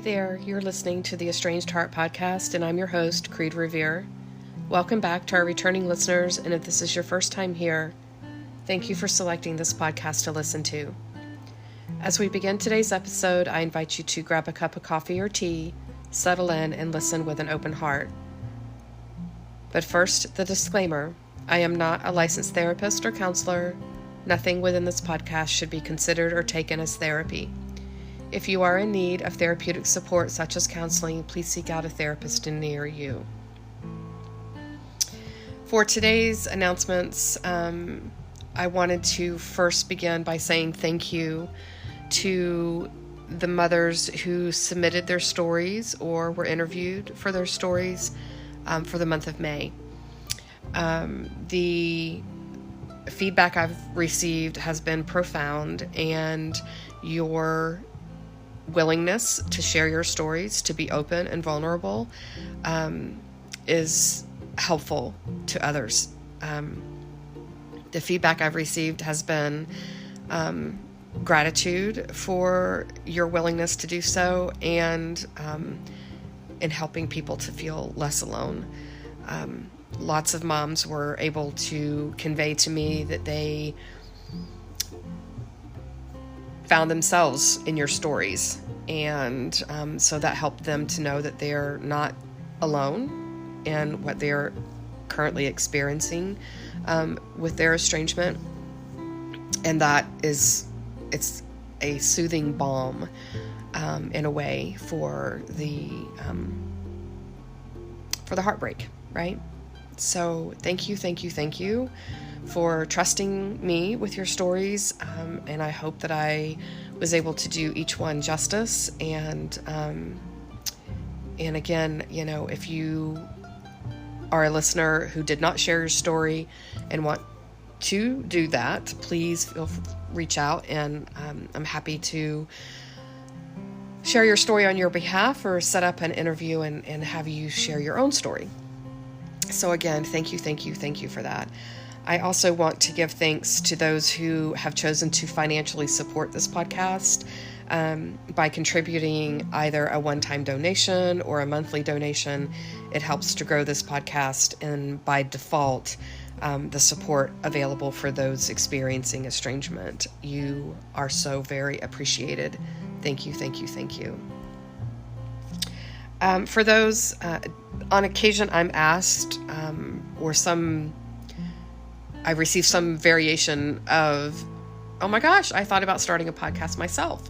Hey there, you're listening to the Estranged Heart podcast, and I'm your host, Kreed Revere. Welcome back to our returning listeners, and if this is your first time here, thank you for selecting this podcast to listen to. As we begin today's episode, I invite you to grab a cup of coffee or tea, settle in, and listen with an open heart. But first, the disclaimer. I am not a licensed therapist or counselor. Nothing within this podcast should be considered or taken as therapy. If you are in need of therapeutic support such as counseling, please seek out a therapist near you. For today's announcements, I wanted to first begin by saying thank you to the mothers who submitted their stories or were interviewed for their stories for the month of May. The feedback I've received has been profound, and your willingness to share your stories, to be open and vulnerable, is helpful to others. The feedback I've received has been gratitude for your willingness to do so, and in helping people to feel less alone. Lots of moms were able to convey to me that they found themselves in your stories, and so that helped them to know that they're not alone in what they're currently experiencing with their estrangement, and that it's a soothing balm in a way for the heartbreak, right? So thank you for trusting me with your stories, and I hope that I was able to do each one justice. And again, if you are a listener who did not share your story and want to do that, please reach out, and I'm happy to share your story on your behalf or set up an interview and have you share your own story. So again, thank you for that. I also want to give thanks to those who have chosen to financially support this podcast by contributing either a one-time donation or a monthly donation. It helps to grow this podcast, and by default, the support available for those experiencing estrangement. You are so very appreciated. Thank you. For those, on occasion I'm asked, I received some variation of, oh my gosh, I thought about starting a podcast myself.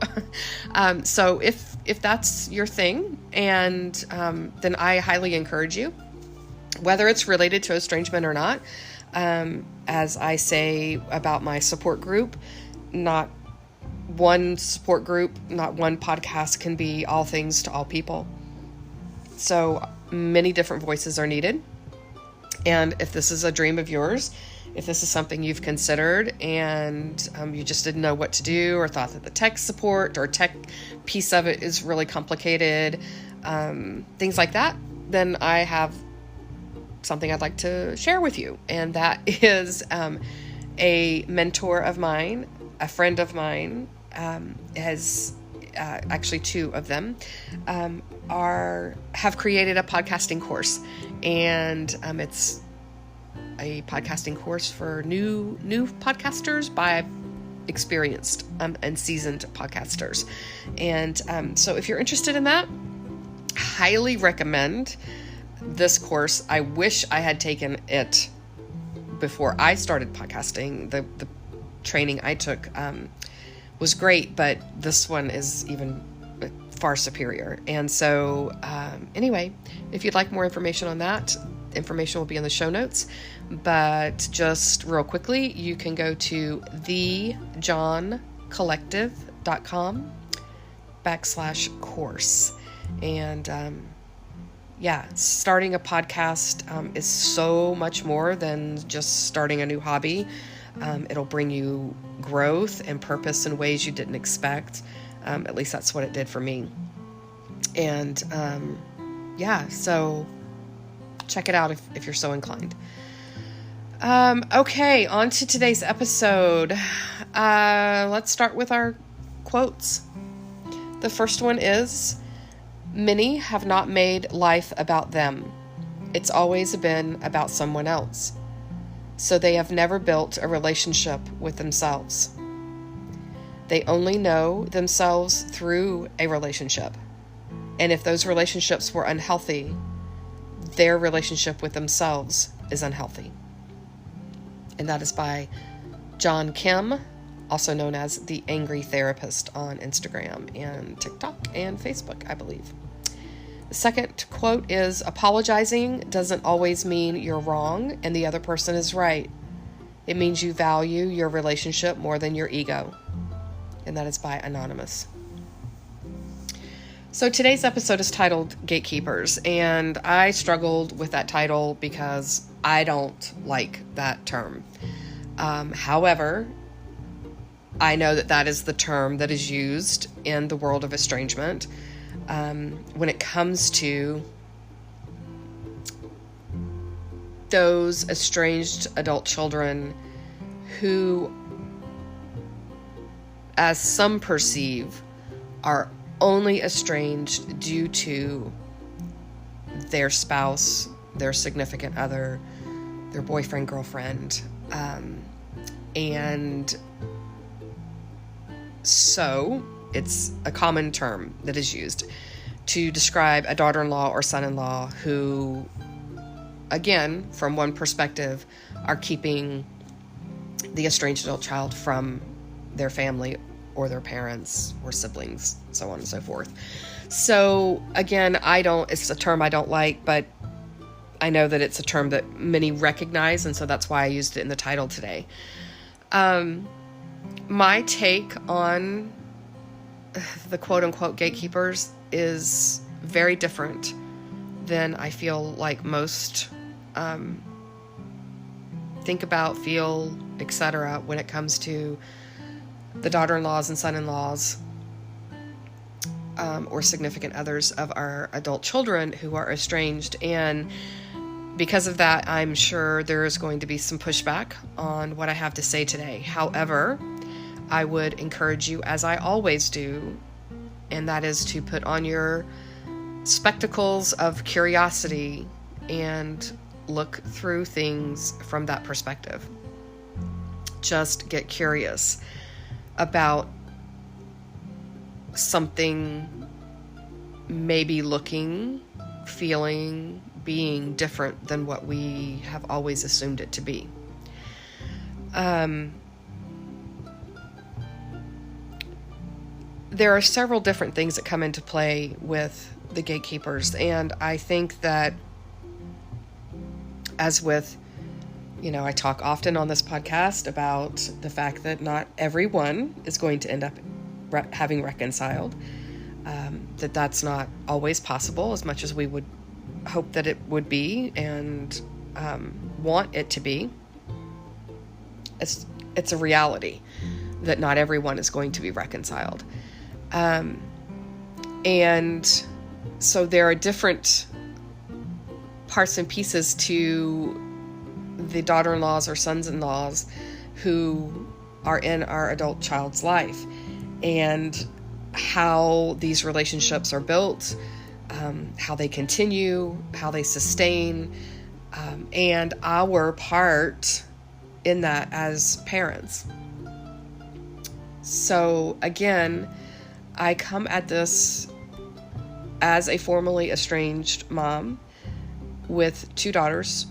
So if that's your thing, and then I highly encourage you, whether it's related to estrangement or not. As I say about my support group, not one support group, not one podcast can be all things to all people. So many different voices are needed. And if this is a dream of yours, if this is something you've considered and you just didn't know what to do, or thought that the tech support or tech piece of it is really complicated, things like that, then I have something I'd like to share with you. And that is a mentor of mine, a friend of mine, has actually two of them have created a podcasting course, and it's a podcasting course for new podcasters by experienced and seasoned podcasters. And so if you're interested in that, highly recommend this course. I wish I had taken it before I started podcasting. The training I took was great, but this one is even far superior. And so anyway, if you'd like more information on that, information will be in the show notes. But just real quickly, you can go to thejohncollective.com/course. And starting a podcast is so much more than just starting a new hobby. It'll bring you growth and purpose in ways you didn't expect. At least that's what it did for me. And so check it out if you're so inclined. Okay, on to today's episode. Let's start with our quotes. The first one is, Many have not made life about them. It's always been about someone else. So they have never built a relationship with themselves. They only know themselves through a relationship. And if those relationships were unhealthy, their relationship with themselves is unhealthy. And that is by John Kim, also known as the Angry Therapist on Instagram and TikTok and Facebook, I believe. The second quote is, apologizing doesn't always mean you're wrong and the other person is right. It means you value your relationship more than your ego. And that is by Anonymous. So today's episode is titled Gatekeepers, and I struggled with that title because I don't like that term. However, I know that that is the term that is used in the world of estrangement when it comes to those estranged adult children who, as some perceive, are only estranged due to their spouse, their significant other, their boyfriend, girlfriend. And so it's a common term that is used to describe a daughter-in-law or son-in-law who, again, from one perspective, are keeping the estranged adult child from their family or their parents or siblings, so on and so forth. So again, it's a term I don't like, but I know that it's a term that many recognize, and so that's why I used it in the title today. My take on the quote-unquote gatekeepers is very different than I feel like most think about, feel, etc. when it comes to the daughter-in-laws and son-in-laws or significant others of our adult children who are estranged. And because of that, I'm sure there is going to be some pushback on what I have to say today. However, I would encourage you, as I always do, and that is to put on your spectacles of curiosity and look through things from that perspective. Just get curious about something maybe looking, feeling, being different than what we have always assumed it to be. There are several different things that come into play with the gatekeepers, and I think that, as with, I talk often on this podcast about the fact that not everyone is going to end up having reconciled, that's not always possible, as much as we would hope that it would be and want it to be. It's a reality that not everyone is going to be reconciled. And so there are different parts and pieces to the daughter-in-laws or sons-in-laws who are in our adult child's life, and how these relationships are built, how they continue, how they sustain, and our part in that as parents. So again, I come at this as a formerly estranged mom with 2 daughters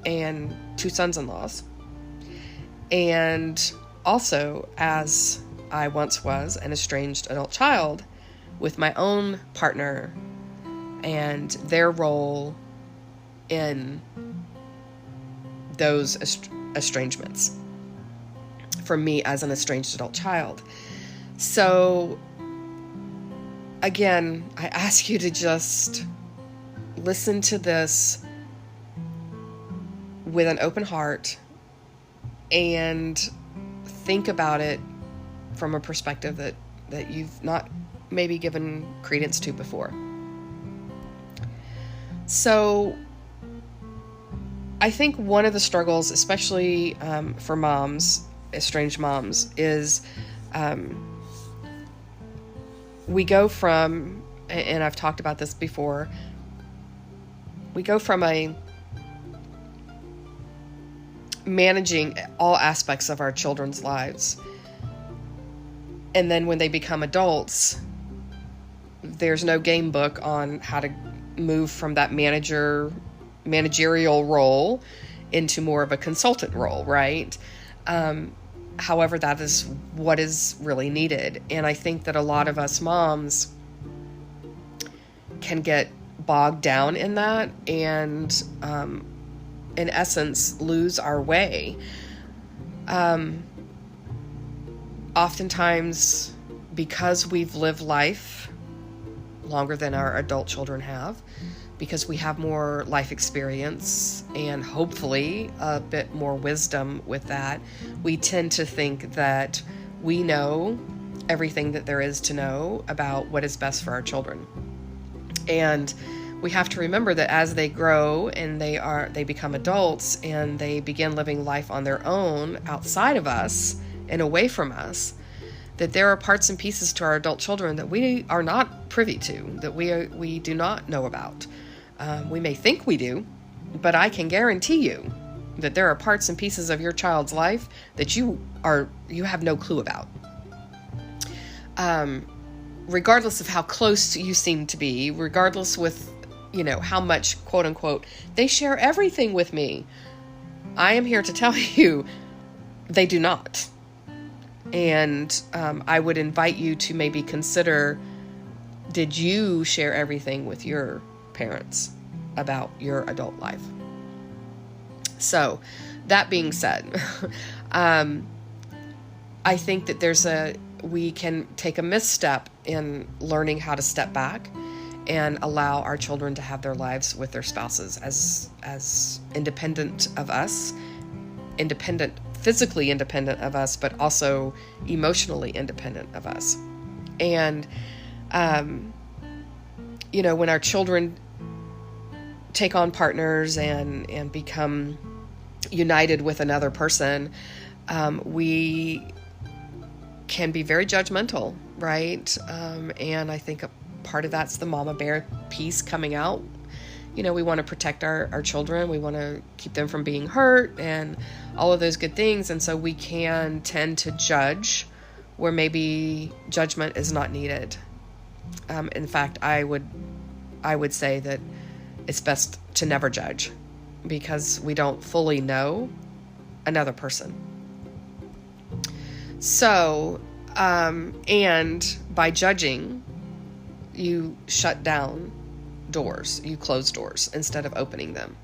and 2 sons-in-laws, and also as I once was an estranged adult child with my own partner and their role in those estrangements from me as an estranged adult child. So again, I ask you to just listen to this with an open heart and think about it from a perspective that you've not maybe given credence to before. So I think one of the struggles, especially for moms, estranged moms, is we go from and I've talked about this before, we go from a managing all aspects of our children's lives, and then when they become adults, there's no game book on how to move from that managerial role into more of a consultant role, right? However, that is what is really needed. And I think that a lot of us moms can get bogged down in that and, in essence, lose our way. Oftentimes, because we've lived life longer than our adult children have, because we have more life experience and hopefully a bit more wisdom with that, we tend to think that we know everything that there is to know about what is best for our children. And we have to remember that as they grow and they become adults and they begin living life on their own outside of us and away from us, that there are parts and pieces to our adult children that we are not privy to, that we do not know about. We may think we do, but I can guarantee you that there are parts and pieces of your child's life that you have no clue about. Regardless of how close you seem to be, regardless with, how much, quote unquote, they share everything with me, I am here to tell you they do not. And I would invite you to maybe consider, did you share everything with your parents about your adult life? So, that being said, I think that we can take a misstep in learning how to step back and allow our children to have their lives with their spouses as independent of us, physically independent of us, but also emotionally independent of us. And, when our children take on partners and become united with another person, we can be very judgmental, right? And I think a part of that's the mama bear piece coming out. We want to protect our children. We want to keep them from being hurt and all of those good things. And so we can tend to judge where maybe judgment is not needed. In fact, I would say that it's best to never judge, because we don't fully know another person. So, and by judging, you shut down doors, you close doors instead of opening them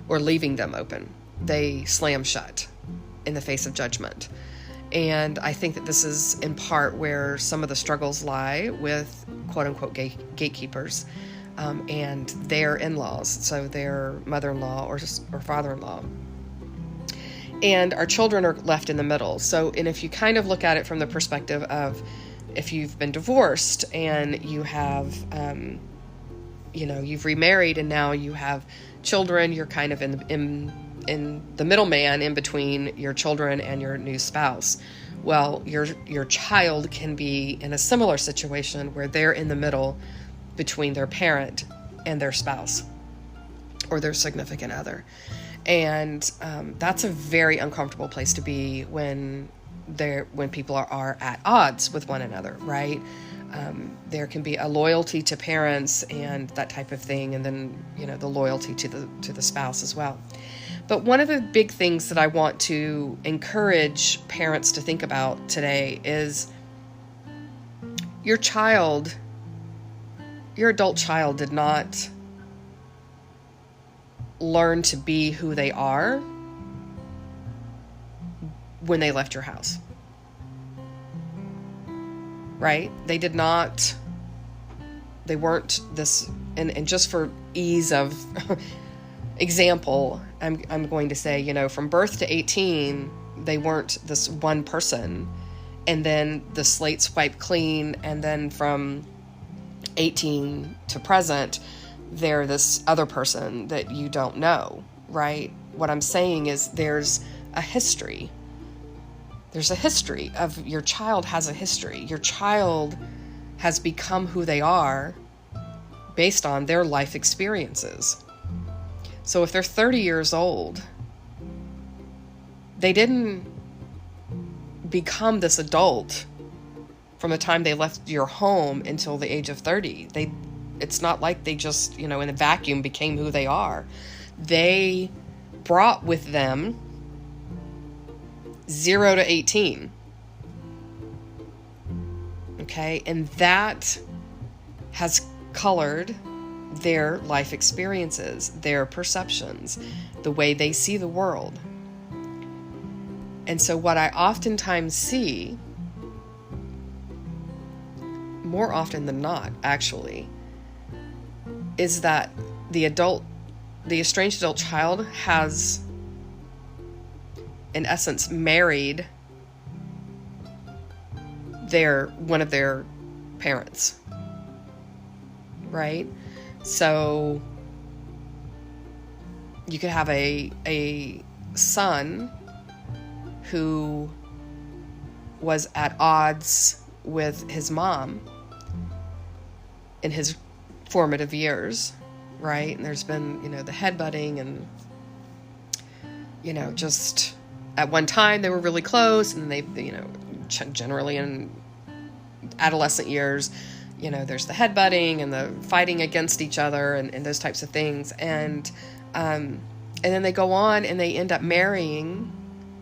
or leaving them open. They slam shut in the face of judgment. And I think that this is in part where some of the struggles lie with quote unquote gatekeepers and their in-laws, so their mother-in-law or father-in-law. And our children are left in the middle. So, and if you kind of look at it from the perspective of if you've been divorced and you have, you've remarried and now you have children, you're kind of in the middleman in between your children and your new spouse. Well, your child can be in a similar situation where they're in the middle between their parent and their spouse or their significant other. And that's a very uncomfortable place to be when people are at odds with one another, right? There can be a loyalty to parents and that type of thing, and then the loyalty to the spouse as well. But one of the big things that I want to encourage parents to think about today is your adult child did not learn to be who they are when they left your house. Right? They weren't this, and just for ease of example, I'm going to say, from birth to 18, they weren't this one person, and then the slate's wiped clean, and then from 18 to present, they're this other person that you don't know, right? What I'm saying is there's a history. There's a history of your child has a history. Your child has become who they are based on their life experiences. So if they're 30 years old, they didn't become this adult from the time they left your home until the age of 30. It's not like they just, in a vacuum became who they are. They brought with them 0 to 18. Okay, and that has colored their life experiences, their perceptions, the way they see the world. And so what I oftentimes see, more often than not, actually, is that the estranged adult child has, in essence, married one of their parents, right? So you could have a son who was at odds with his mom in his formative years, right? And there's been, the headbutting and, just at one time they were really close, and they, generally in adolescent years, there's the headbutting and the fighting against each other and those types of things. And then they go on and they end up marrying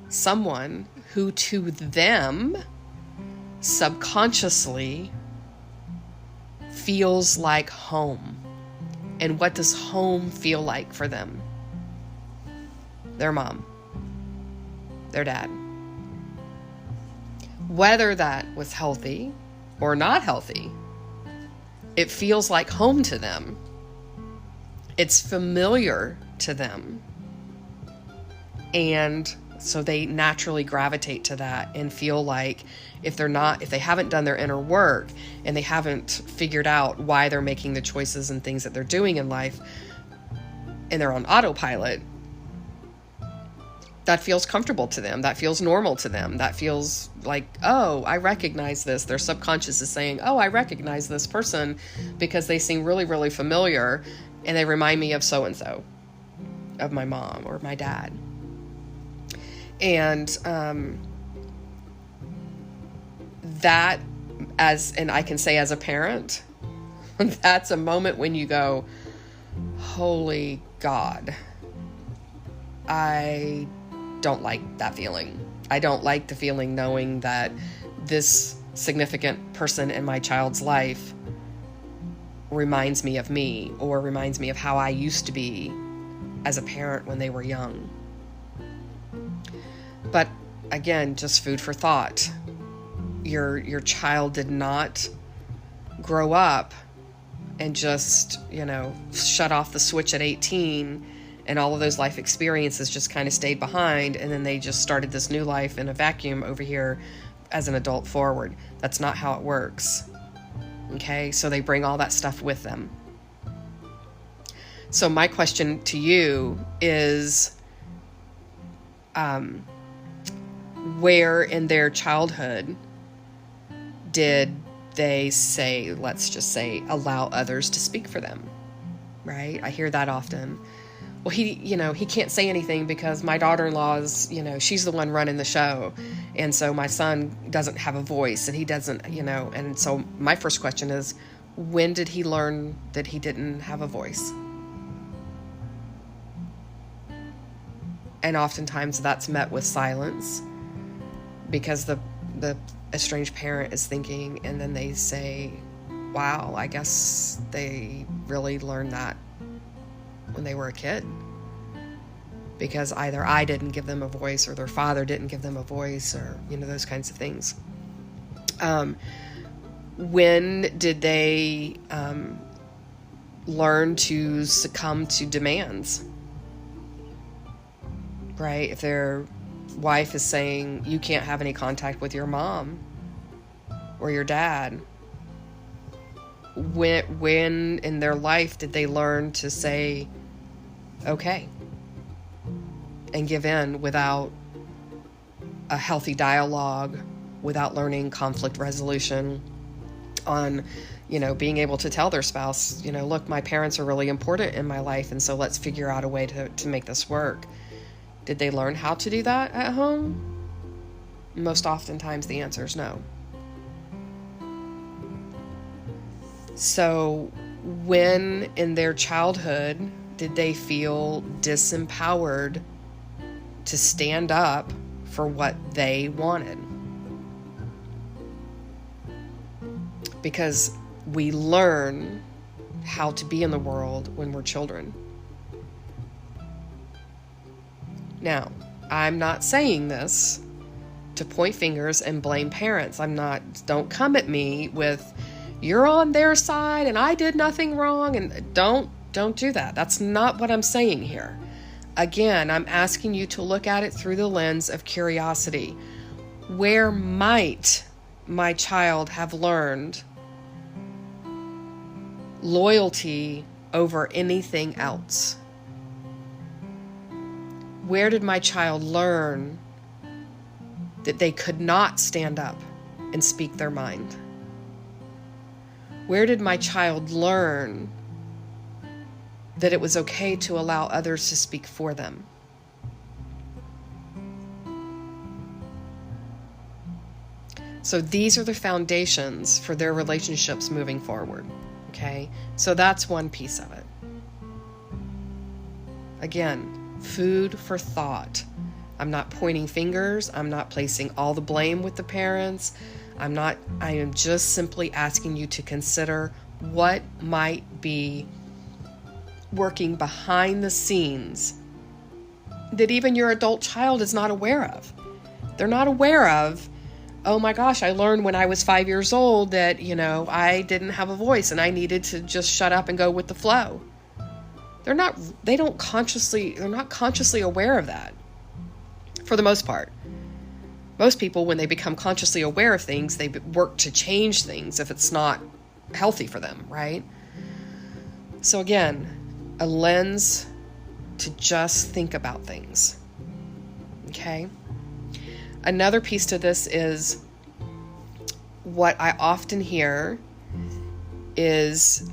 someone who to them subconsciously feels like home. And what does home feel like for them? Their mom, their dad. Whether that was healthy or not healthy, it feels like home to them. It's familiar to them. And so they naturally gravitate to that and feel like if they haven't done their inner work and they haven't figured out why they're making the choices and things that they're doing in life, and they're on autopilot, that feels comfortable to them. That feels normal to them. That feels like, oh, I recognize this. Their subconscious is saying, oh, I recognize this person because they seem really, really familiar and they remind me of so-and-so, of my mom or my dad. And and I can say as a parent, that's a moment when you go, holy God, I don't like that feeling. I don't like the feeling knowing that this significant person in my child's life reminds me of me, or reminds me of how I used to be as a parent when they were young. But again, just food for thought. Your child did not grow up and just, shut off the switch at 18 and all of those life experiences just kind of stayed behind, and then they just started this new life in a vacuum over here as an adult forward. That's not how it works. Okay, so they bring all that stuff with them. So my question to you is, where in their childhood did they say, let's just say, allow others to speak for them, right? I hear that often. Well, he can't say anything because my daughter-in-law is, she's the one running the show. And so my son doesn't have a voice, and he doesn't, and so my first question is, when did he learn that he didn't have a voice? And oftentimes that's met with silence, because the estranged parent is thinking, and then they say, wow, I guess they really learned that when they were a kid, because either I didn't give them a voice, or their father didn't give them a voice, or those kinds of things. When did they learn to succumb to demands, right? If their wife is saying, you can't have any contact with your mom or your dad, when in their life did they learn to say, okay, and give in without a healthy dialogue, without learning conflict resolution on, being able to tell their spouse, look, my parents are really important in my life, and so let's figure out a way to make this work. Did they learn how to do that at home? Most oftentimes the answer is no. So when in their childhood did they feel disempowered to stand up for what they wanted? Because we learn how to be in the world when we're children. Now, I'm not saying this to point fingers and blame parents. Don't come at me with, you're on their side and I did nothing wrong, and don't do that. That's not what I'm saying here. Again, I'm asking you to look at it through the lens of curiosity. Where might my child have learned loyalty over anything else? Where did my child learn that they could not stand up and speak their mind? Where did my child learn that it was okay to allow others to speak for them? So these are the foundations for their relationships moving forward. Okay? So that's one piece of it. Again, food for thought. I'm not pointing fingers. I'm not placing all the blame with the parents. I am just simply asking you to consider what might be working behind the scenes that even your adult child is not aware of. They're not aware of, oh my gosh, I learned when I was 5 years old that, I didn't have a voice and I needed to just shut up and go with the flow. They're not consciously aware of that, for the most part. Most people, when they become consciously aware of things, they work to change things if it's not healthy for them, right? So again, a lens to just think about things. Okay? Another piece to this is what I often hear is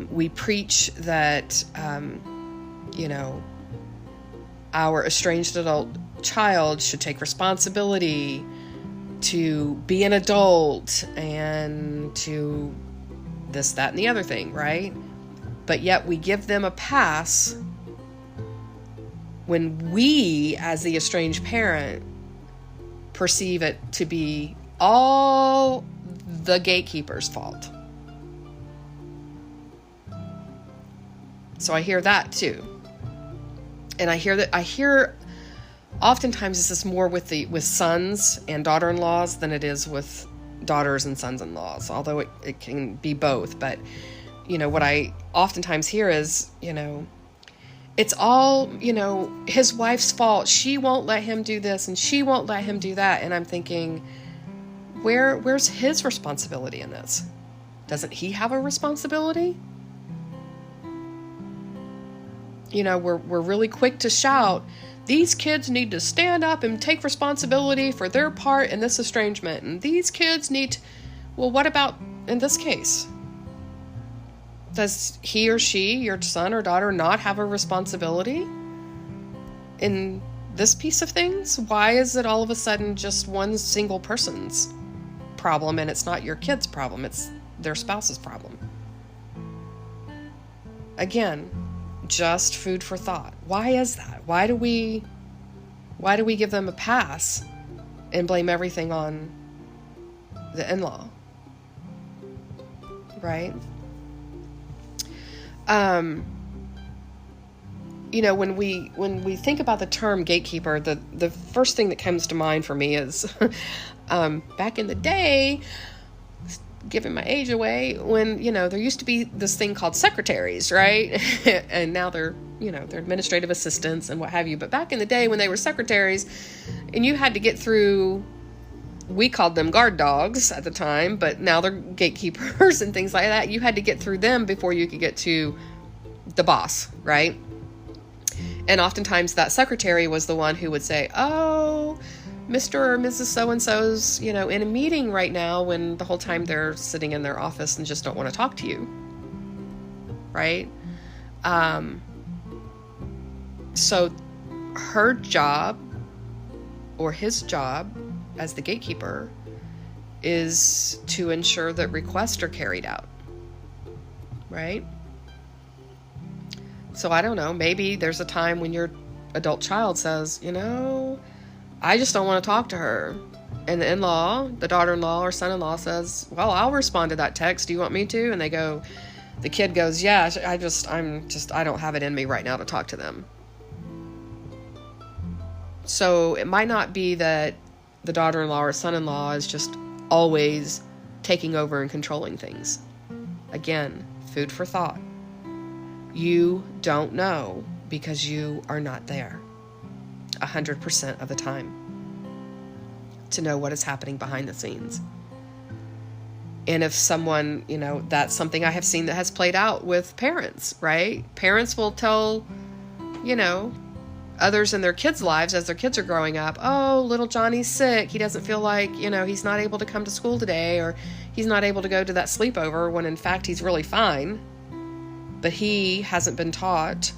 we preach that, our estranged adult child should take responsibility to be an adult and to this, that, and the other thing, right? But yet we give them a pass when we, as the estranged parent, perceive it to be all the gatekeeper's fault. So I hear that too. And I hear oftentimes this is more with sons and daughter-in-laws than it is with daughters and sons-in-laws, although it can be both. But, what I oftentimes hear is, it's all, his wife's fault. She won't let him do this and she won't let him do that. And I'm thinking, where's his responsibility in this? Doesn't he have a responsibility? We're really quick to shout, these kids need to stand up and take responsibility for their part in this estrangement. And these kids well, what about in this case? Does he or she, your son or daughter, not have a responsibility in this piece of things? Why is it all of a sudden just one single person's problem and it's not your kid's problem, it's their spouse's problem? Again, just food for thought. Why is that? Why do we give them a pass and blame everything on the in-law? Right? When we think about the term gatekeeper, the first thing that comes to mind for me is back in the day, giving my age away, when there used to be this thing called secretaries, right? And now they're administrative assistants and what have you. But back in the day when they were secretaries, and you had to get through, we called them guard dogs at the time, but now they're gatekeepers and things like that. You had to get through them before you could get to the boss, right? And oftentimes that secretary was the one who would say, oh, Mr. or Mrs. So-and-so's, in a meeting right now, when the whole time they're sitting in their office and just don't want to talk to you, right? So her job, or his job as the gatekeeper, is to ensure that requests are carried out, right? So I don't know, maybe there's a time when your adult child says, I just don't want to talk to her. And the in-law, the daughter-in-law or son-in-law says, well, I'll respond to that text. Do you want me to? And the kid goes, yeah, I don't have it in me right now to talk to them. So it might not be that the daughter-in-law or son-in-law is just always taking over and controlling things. Again, food for thought. You don't know because you are not there 100% of the time to know what is happening behind the scenes. And if someone, that's something I have seen that has played out with parents, right? Parents will tell, others in their kids' lives as their kids are growing up, oh, little Johnny's sick. He doesn't feel like, he's not able to come to school today, or he's not able to go to that sleepover, when in fact he's really fine. But he hasn't been taught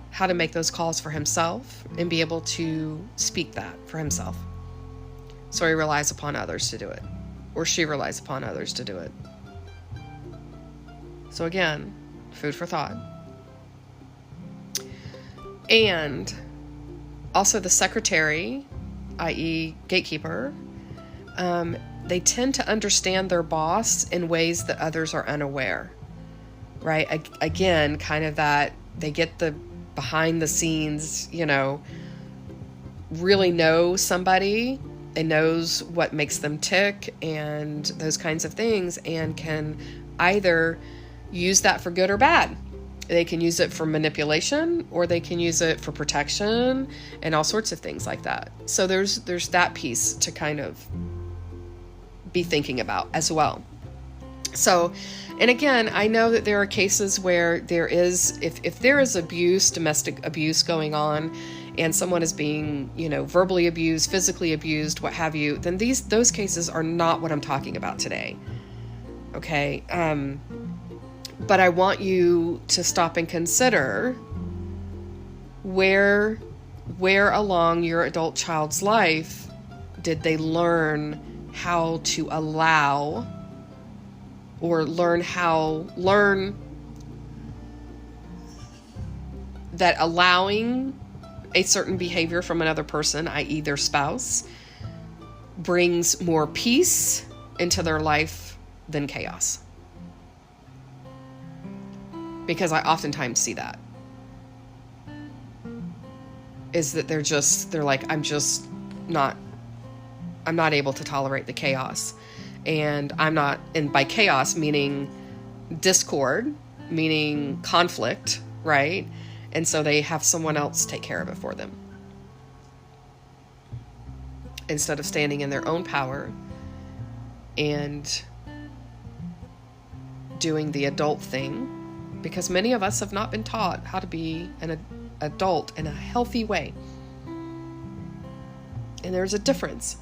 how to make those calls for himself and be able to speak that for himself. So he relies upon others to do it, or she relies upon others to do it. So again, food for thought. And also the secretary, i.e. gatekeeper, they tend to understand their boss in ways that others are unaware, right? Again, kind of that they get the behind the scenes, really know somebody and knows what makes them tick and those kinds of things, and can either use that for good or bad. They can use it for manipulation, or they can use it for protection and all sorts of things like that. So there's that piece to kind of be thinking about as well. So, and again, I know that there are cases where there is, if there is abuse, domestic abuse going on, and someone is being, verbally abused, physically abused, what have you, then those cases are not what I'm talking about today. Okay? But I want you to stop and consider where along your adult child's life did they learn how to allow, or learn that allowing a certain behavior from another person, i.e. their spouse, brings more peace into their life than chaos. Because I oftentimes see that. Is that they're like, I'm not able to tolerate the chaos. And and by chaos, meaning discord, meaning conflict, right? And so they have someone else take care of it for them, instead of standing in their own power and doing the adult thing. Because many of us have not been taught how to be an adult in a healthy way. And there's a difference.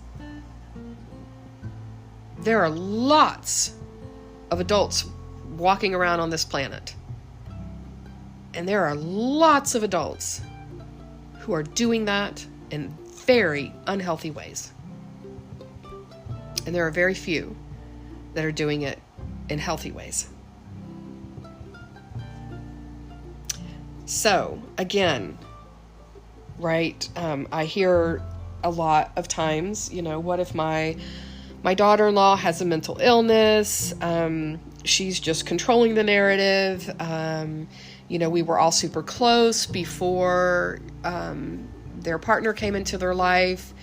There are lots of adults walking around on this planet. And there are lots of adults who are doing that in very unhealthy ways. And there are very few that are doing it in healthy ways. So, again, right, I hear a lot of times, what if my daughter-in-law has a mental illness, she's just controlling the narrative, we were all super close before their partner came into their life,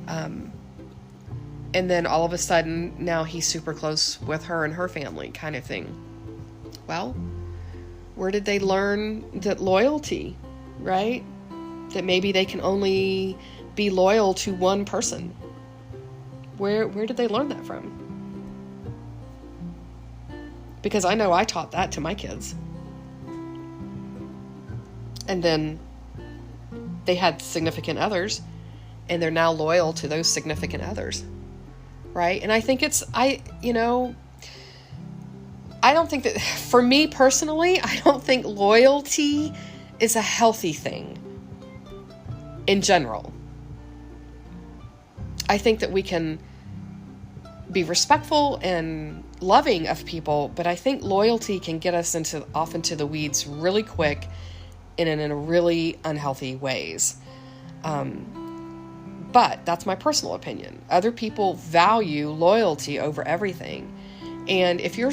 and then all of a sudden, now he's super close with her and her family, kind of thing. Well, where did they learn that loyalty, right? That maybe they can only be loyal to one person. Where did they learn that from? Because I know I taught that to my kids. And then they had significant others, and they're now loyal to those significant others, right? And I think I don't think that, for me personally, I don't think loyalty is a healthy thing in general. I think that we can be respectful and loving of people, but I think loyalty can get us off into the weeds really quick and in a really unhealthy ways. But that's my personal opinion. Other people value loyalty over everything. And if your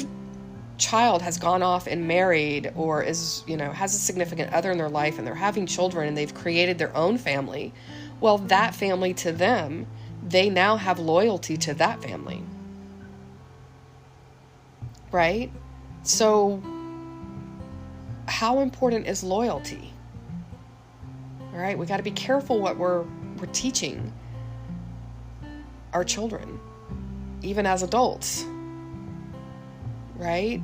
child has gone off and married, or has a significant other in their life, and they're having children and they've created their own family, well, that family, to them, they now have loyalty to that family. Right? So how important is loyalty? All right, we got to be careful what we're teaching our children, even as adults, right?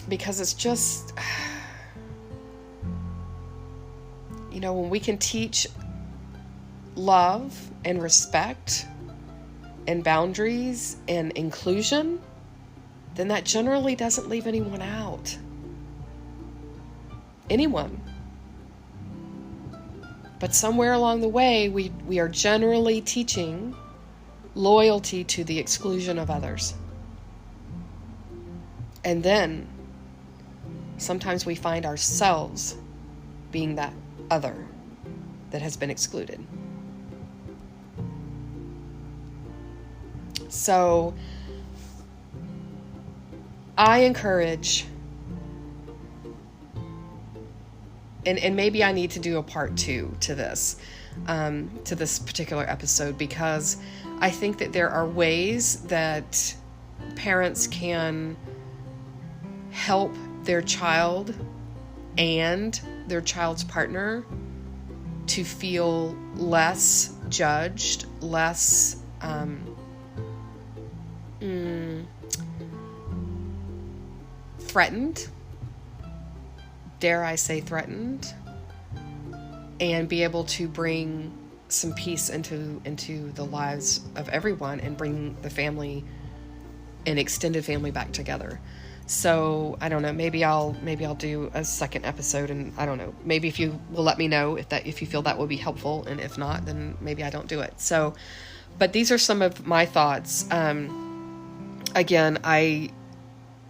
Because it's just, when we can teach love and respect and boundaries and inclusion, then that generally doesn't leave anyone out. Anyone. But somewhere along the way, we are generally teaching loyalty to the exclusion of others. And then sometimes we find ourselves being that other that has been excluded. So I encourage, and maybe I need to do a part 2 to this particular episode, because I think that there are ways that parents can help their child and their child's partner to feel less judged, less threatened, dare I say threatened, and be able to bring some peace into the lives of everyone, and bring the family and extended family back together. So I don't know, maybe I'll do a second episode, and I don't know, maybe if you will let me know if you feel that would be helpful, and if not, then maybe I don't do it. So, but these are some of my thoughts. Again,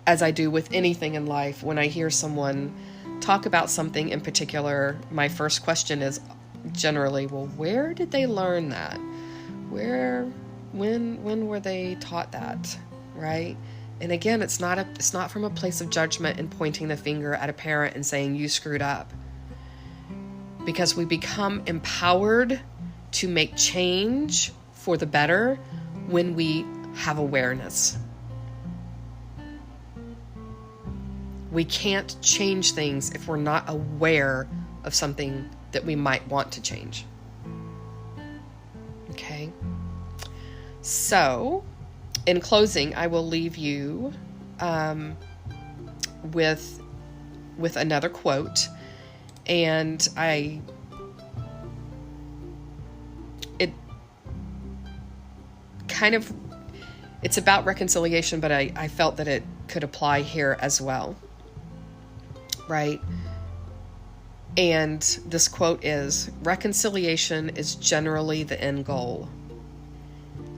as I do with anything in life, when I hear someone talk about something in particular, my first question is generally, well, where did they learn that? When were they taught that, right? And again, it's not from a place of judgment and pointing the finger at a parent and saying, you screwed up. Because we become empowered to make change for the better when we have awareness. We can't change things if we're not aware of something that we might want to change. Okay? So, in closing, I will leave you with another quote, and it's about reconciliation, but I felt that it could apply here as well, right? And this quote is, reconciliation is generally the end goal,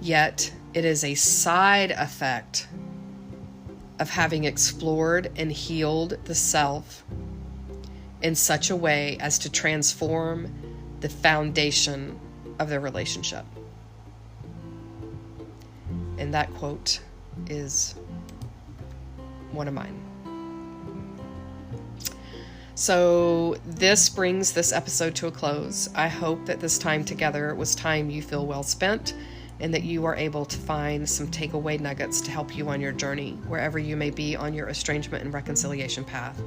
yet it is a side effect of having explored and healed the self in such a way as to transform the foundation of the relationship. And that quote is one of mine. So this brings this episode to a close. I hope that this time together was time you feel well spent, and that you are able to find some takeaway nuggets to help you on your journey, wherever you may be on your estrangement and reconciliation path.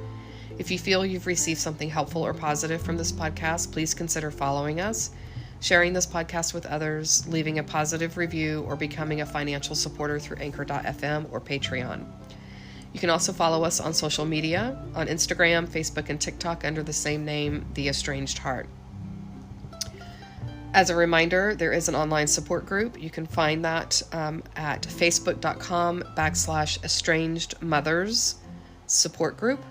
If you feel you've received something helpful or positive from this podcast, please consider following us, sharing this podcast with others, leaving a positive review, or becoming a financial supporter through Anchor.fm or Patreon. You can also follow us on social media, on Instagram, Facebook, and TikTok under the same name, The Estranged Heart. As a reminder, there is an online support group. You can find that at facebook.com/estranged mothers support group.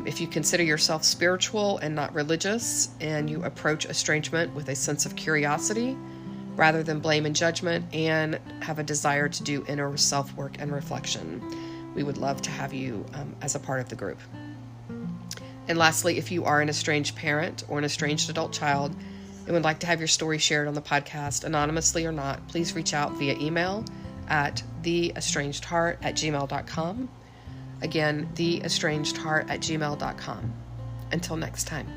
If you consider yourself spiritual and not religious, and you approach estrangement with a sense of curiosity rather than blame and judgment, and have a desire to do inner self-work and reflection, we would love to have you as a part of the group. And lastly, if you are an estranged parent or an estranged adult child and would like to have your story shared on the podcast, anonymously or not, please reach out via email at theestrangedheart@gmail.com. Again, theestrangedheart@gmail.com. Until next time.